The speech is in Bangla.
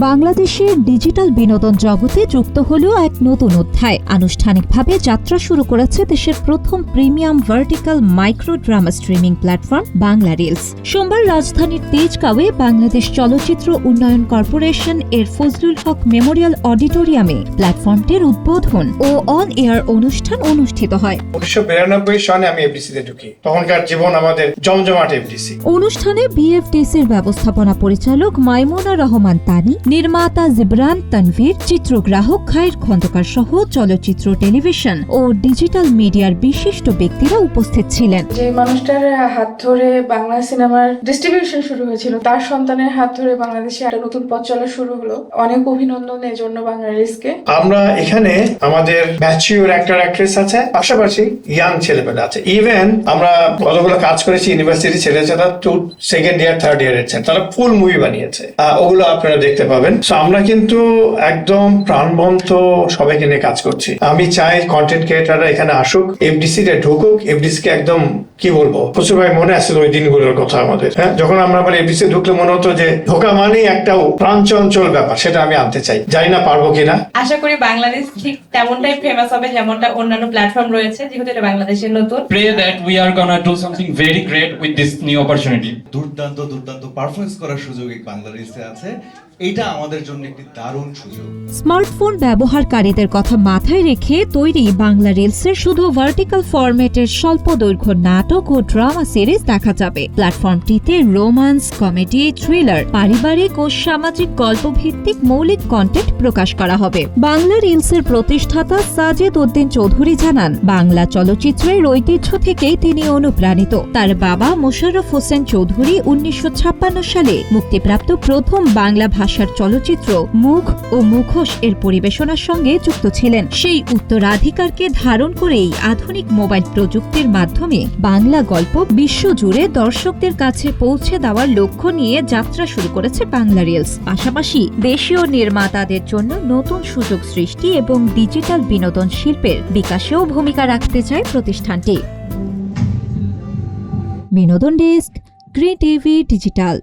বাংলাদেশের ডিজিটাল বিনোদন জগতে যুক্ত হল এক নতুন অধ্যায়। আনুষ্ঠানিকভাবে যাত্রা শুরু করেছে দেশের প্রথম premium vertical micro drama streaming platform Bangla reels. সোমবার রাজধানীর তেজগাঁওয়ে বাংলাদেশ চলচ্চিত্র উন্নয়ন কর্পোরেশন এর ফজলুল হক মেমোরিয়াল অডিটোরিয়ামে প্ল্যাটফর্মটির উদ্বোধন ও অন এয়ার অনুষ্ঠান অনুষ্ঠিত হয়। 1992 সনে আমি এফডিসিতে ঢুকি, তখনকার জীবন আমাদের জমজমাট এফডিসি। অনুষ্ঠানে বিএফডিসির ব্যবস্থাপনা পরিচালক মাইমুনা রহমান তানি, নির্মাতা জিবরান তানভীর, চিত্রগ্রাহক খায়ের খন্দকার সহ চলচ্চিত্র, টেলিভিশন ও ডিজিটাল মিডিয়ার বিশিষ্ট ব্যক্তিরা উপস্থিত ছিলেন। যে মানুষটার হাত ধরে বাংলা সিনেমার ডিস্ট্রিবিউশন শুরু হয়েছিল, তার সন্তানের হাত ধরে বাংলাদেশে একটা নতুন পথ চলা শুরু হলো। অনেক অভিনন্দন এর জন্য বাংলা রিলসকে। আমরা এখানে আমাদের ম্যাচিউর অ্যাক্টর অ্যাক্ট্রেস আছে, পাশাপাশি ইয়াং ছেলেমেয়েরা আছে। ইভেন আমরা কতগুলো কাজ করেছি ইউনিভার্সিটি ছেলেছেরা, 2nd ইয়ার 3rd ইয়ারের, তারা ফুল মুভি বানিয়েছে, ওগুলো আপনারা দেখতে পাবেন। আমরা কিন্তু একদম প্রাণবন্ত সবাইকে নিয়ে কাজ করছি। আমি চাই কন্টেন্ট ক্রিয়েটাররা এখানে আসুক, এফডিসি তে ঢুকুক। এফডিসি কে একদম কি বলবো, প্রচুর ভাই মনে আছে ওই দিনগুলোর কথা আমাদের। হ্যাঁ, যখন আমরা এফডিসি ঢুকলে মনে হতো যে ঢোকা মানেই একটা প্রাণচঞ্চল ব্যাপার, সেটা আমি আনতে চাই। জানি না পারবো কিনা। আশা করি বাংলাদেশ ঠিক তেমনটাই ফেমাস হবে যেমনটা অন্যান্য প্ল্যাটফর্ম রয়েছে, যেহেতু এটা বাংলাদেশের নতুন। Pray that we are gonna do something very great with this new opportunity. দুর্দান্ত পারফরমেন্স করার সুযোগ এই বাংলা রিলসে আছে। এটা আমাদের জন্য একটি দারুণ সুযোগ। স্মার্টফোন ব্যবহারকারীদের কথা মাথায় রেখে তৈরি বাংলা রিলসের শুধু ভার্টিক্যাল ফরম্যাটের স্বল্প দৈর্ঘ্য নাটক ও ড্রামা সিরিজ দেখা যাবে। প্ল্যাটফর্মটিতে রোমান্স, কমেডি, থ্রিলার, পারিবারিক ও সামাজিক গল্পভিত্তিক মৌলিক কন্টেন্ট প্রকাশ করা হবে। বাংলা রিলসের প্রতিষ্ঠাতা সাজেদ উদ্দিন চৌধুরী জানান, বাংলা চলচ্চিত্রের ঐতিহ্য থেকেই তিনি অনুপ্রাণিত। তার বাবা মোশাররফ হোসেন চৌধুরী 1956 সালে মুক্তিপ্রাপ্ত প্রথম বাংলা ভাষার চলচ্চিত্র মুখ ও মুখোশ এর পরিবেশনার সঙ্গে যুক্ত ছিলেন। সেই উত্তরাধিকারকে ধারণ করেই আধুনিক মোবাইল প্রযুক্তির মাধ্যমে বাংলা গল্প বিশ্বজুড়ে দর্শকদের কাছে পৌঁছে দেওয়ার লক্ষ্য নিয়ে যাত্রা শুরু করেছে বাংলা রিলস। পাশাপাশি দেশীয় নির্মাতাদের জন্য নতুন সুযোগ সৃষ্টি এবং ডিজিটাল বিনোদন শিল্পের বিকাশেও ভূমিকা রাখতে চায় প্রতিষ্ঠানটি। বিনোদন ডেস্ক, গ্রিন টিভি ডিজিটাল।